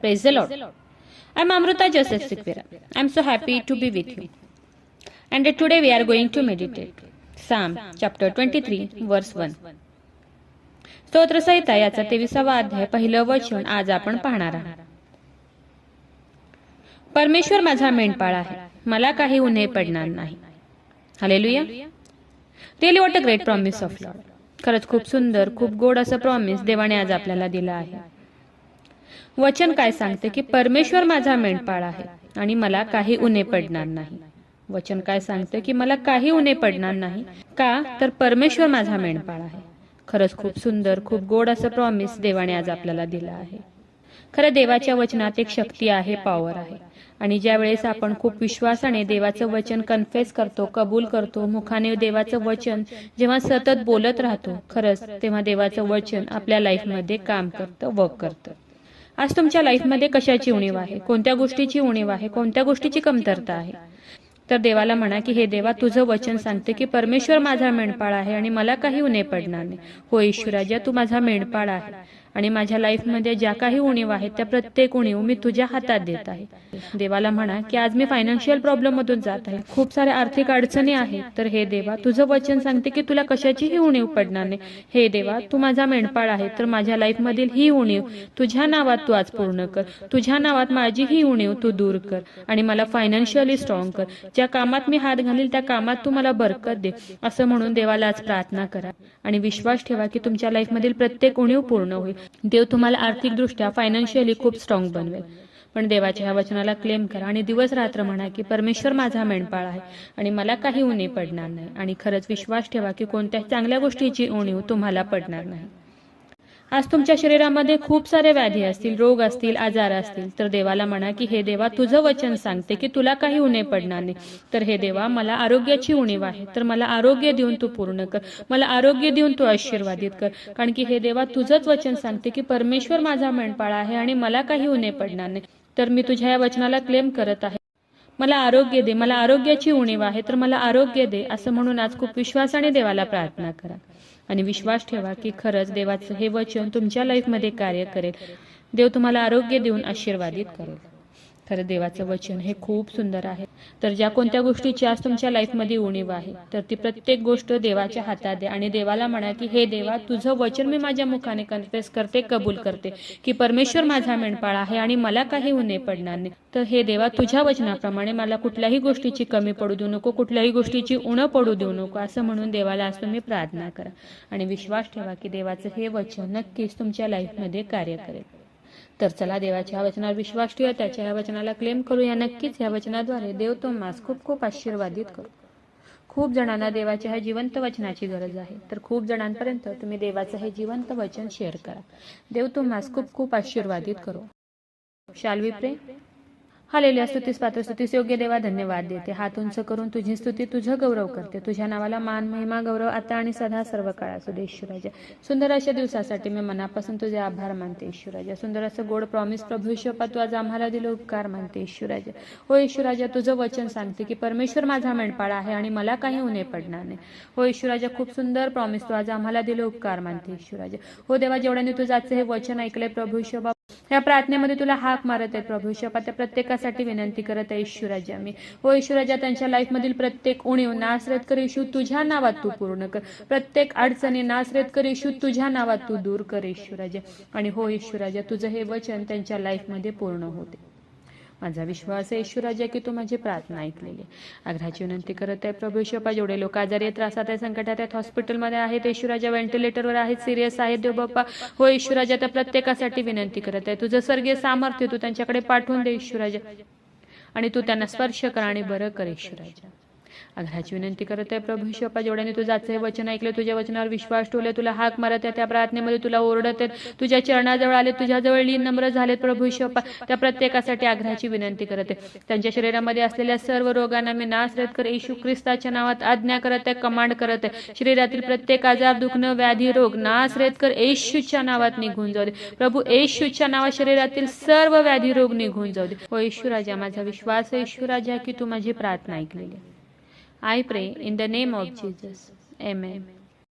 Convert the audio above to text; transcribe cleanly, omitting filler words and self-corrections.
Praise the Lord. I'm Amruta Joseph Sikvera. I'm so happy to be with you. And today we are going to meditate Psalm chapter 23 verse 1. स्तोत्रसंहिता याचा 23वा अध्याय पहिलं वचन आज आपण पाहणार आहोत. परमेश्वर माझा मेंढपाळ आहे, मला काही उणे पडणार नाही. Hallelujah. Really what a great promise of Lord. खरंच खूप सुंदर, खूप गोड असं प्रॉमिस देवाने आज आपल्याला दिलं आहे. वचन काय सांगते की परमेश्वर माझा मेंढपाळ आहे आणि मला काही उणे पडणार नाही. वचन काय सांगते की मला काही उणे पडणार नाही. का तर परमेश्वर माझा मेंढपाळ आहे. खरंच खूप सुंदर, खूप गोड असं प्रॉमिस देवाने आज आपल्याला दिलं आहे. खरं देवाच्या वचनात एक शक्ती आहे, पॉवर आहे. आणि ज्या वेळेस आपण खूप विश्वासाने देवाचं वचन कन्फेस करतो, कबूल करतो, मुखाने देवाचं वचन जेव्हा सतत बोलत राहतो, खरंच तेव्हा देवाचं वचन आपल्या लाईफमध्ये काम करतं, वर्क करतं. आज तुमच्या लाईफमध्ये कशाची उणीव आहे, कोणत्या गोष्टीची उणीव आहे, कोणत्या गोष्टीची कमतरता आहे, तर देवाला म्हणा की हे देवा, तुझं वचन सांगते की परमेश्वर माझा मेंढपाळ आहे आणि मला काही उणे पडणार नाही. हो ईश्वराजा, तू माझा मेंढपाळ आहे आणि माझ्या लाईफमध्ये ज्या काही उणीव आहेत त्या प्रत्येक उणीव मी तुझ्या हातात देत आहे. देवाला म्हणा की आज मी फायनान्शियल प्रॉब्लेम मधून जात आहे, खूप साऱ्या आर्थिक अडचणी आहेत, तर हे देवा, तुझं वचन सांगते की तुला कशाचीही उणीव पडणार नाही. हे देवा, तू माझा मेंढपाळ आहे, तर माझ्या लाईफमधील ही उणीव तुझ्या नावात तू आज पूर्ण कर. तुझ्या नावात माझी ही उणीव तू दूर कर आणि मला फायनान्शियली स्ट्रॉंग कर. ज्या कामात मी हात घालील त्या कामात तू मला बरकत दे, असं म्हणून देवाला आज प्रार्थना करा आणि विश्वास ठेवा की तुमच्या लाईफमधील प्रत्येक उणीव पूर्ण होईल. देव तुम्हाला आर्थिकदृष्ट्या फायनान्शियली खूप स्ट्रॉंग बनवेल. पण देवाच्या ह्या वचनाला क्लेम करा आणि दिवस रात्र म्हणा की परमेश्वर माझा मेंढपाळ आहे आणि मला काही उणे पडणार नाही. आणि खरंच विश्वास ठेवा की कोणत्याही चांगल्या गोष्टीची उणीव तुम्हाला पडणार नाही. आज तुमच्या शरीरामध्ये खूप सारे व्याधी असतील, रोग असतील, आजार असतील, तर देवाला म्हणा की हे देवा, तुझं वचन सांगते की तुला काही उणे पडणार नाही. तर हे देवा, मला आरोग्याची उणीव आहे, तर मला आरोग्य देऊन तू पूर्ण कर, मला आरोग्य देऊन तू आशीर्वादित कर. कारण की हे देवा, तुझंच वचन सांगते की परमेश्वर माझा मेंढपाळ आहे आणि मला काही उणे पडणार नाही. तर मी तुझ्या या वचनाला क्लेम करत आहे. मला आरोग्य दे, मला आरोग्याची उणीव आहे, तर मला आरोग्य दे, असं म्हणून आज खूप विश्वासाने देवाला प्रार्थना करा आणि विश्वास ठेवा की खरंच देवाचं हे वचन तुमच्या लाईफमध्ये कार्य करेल. देव तुम्हाला आरोग्य देऊन आशीर्वादित करेल. खरं देवाचं वचन हे खूप सुंदर आहे. तर ज्या कोणत्या गोष्टीची आज तुमच्या लाईफमध्ये उणीव आहे, तर ती प्रत्येक गोष्ट देवाच्या हातात द्या आणि देवाला म्हणा की हे देवा, तुझं वचन मी माझ्या मुखाने कन्फेस करते, कबूल करते की परमेश्वर माझा मेंढपाळ आहे आणि मला काही उणे पडणार नाही. तर हे देवा, तुझ्या वचनाप्रमाणे मला कुठल्याही गोष्टीची कमी पडू देऊ नको, कुठल्याही गोष्टीची उणं पडू देऊ नको, असं म्हणून देवाला आज तुम्ही प्रार्थना करा आणि विश्वास ठेवा की देवाचं हे वचन नक्कीच तुमच्या लाईफमध्ये कार्य करेल. तर चला देवाच्या वचनावर विश्वास ठेवा, त्याच्या ह्या वचनाला क्लेम करूया. नक्कीच ह्या वचनाद्वारे देव तुम्हाला खूप खूप आशीर्वादित करू. खूप जणांना देवाच्या ह्या जिवंत वचनाची गरज आहे, तर खूप जणांपर्यंत तुम्ही देवाचं हे जिवंत वचन शेअर करा. देव तुम्हाला खूप खूप आशीर्वादित करू. शाल वी प्रे. हालेलुया. स्तुतीस पात्र, स्तुतीस योग्य देवा, धन्यवाद देते. हात उंच करून तुझी स्तुती, तुझं गौरव करते. तुझ्या नावाला मान, महिमा, गौरव आता आणि सदा सर्व काळ असू दे ईश्वराजा. सुंदर अशा दिवसासाठी मी मनापासून तुझे आभार मानते ईश्वराजा. सुंदर असं गोड प्रॉमिस प्रभू ईश्वरा, तू आज आम्हाला दिलं, उपकार मानते ईश्वराजा. हो ईश्वराजा, तुझं वचन सांगते की परमेश्वर माझा मेंढपाळ आहे आणि मला काही उणे पडणार नाही. हो ईश्वराजा, खूप सुंदर प्रॉमिस तू आज आम्हाला दिलं, उपकार मानते ईश्वराजा. हो देवा, जेवढ्याने तुझं आजचं हे वचन ऐकलंय प्रभू ईश्वरा, या प्रार्थनेमध्ये तुला हाक मारत आहे प्रभू ईश्वरा, त्या प्रत्येकासाठी विनंती करत आहे ईश्वराजा मी. हो ईश्वराजा, त्यांच्या लाईफ मधील प्रत्येक उणीव नासरेत कर येशू, तुझ्या नावात तू पूर्ण कर. प्रत्येक अडचणी नासरेत कर येशू, तुझ्या नावात तू दूर कर ईश्वराजा. आणि हो ईश्वराजा, तुझं हे वचन त्यांच्या लाईफ मध्ये पूर्ण होते. माझा विश्वास आहे ईश्वराजा की तू माझी प्रार्थना ऐकलेली. आग्रहाची विनंती करत आहे प्रभू ईश्वरा, जेवढे लोक आजारी आहेत, त्रासात आहेत, संकटात आहेत, हॉस्पिटलमध्ये आहेत ईश्वराजा, व्हेंटिलेटरवर आहेत, सिरियस आहेत देव बाप्पा. हो ईश्वराजा, त्या प्रत्येकासाठी विनंती करत आहे. तुझं स्वर्गीय सामर्थ्य तू त्यांच्याकडे पाठवून दे ईश्वराजा आणि तू त्यांना स्पर्श कर आणि बरं कर ईश्वराजा. आग्रहाची विनंती करत आहे प्रभू ईश्वरा, जेवढ्याने तुझं आजचं हे वचन ऐकलं, तुझ्या वचनावर विश्वास ठेवले, तुला हाक मारत आहे, त्या प्रार्थनेमध्ये तुला ओरडत आहेत, तुझ्या चरणाजवळ आले, तुझ्याजवळ लीन नम्र झालेत प्रभू ईश्वरा, त्या प्रत्येकासाठी आग्रहाची विनंती करत आहे. त्यांच्या शरीरामध्ये असलेल्या सर्व रोगांना मी नासरत कर येशू ख्रिस्ताच्या नावात आज्ञा करत आहे, कमांड करत आहे. शरीरातील प्रत्येक आजार, दुखणं, व्याधी, रोग नासरत कर येशूच्या नावात निघून जाऊ दे प्रभू. येशूच्या नावात शरीरातील सर्व व्याधी, रोग निघून जाऊ दे. हो ईश्वराजा, माझा विश्वास आहे ईश्वराजा की तू माझी प्रार्थना ऐकलेली. I pray in the name of Jesus. Amen.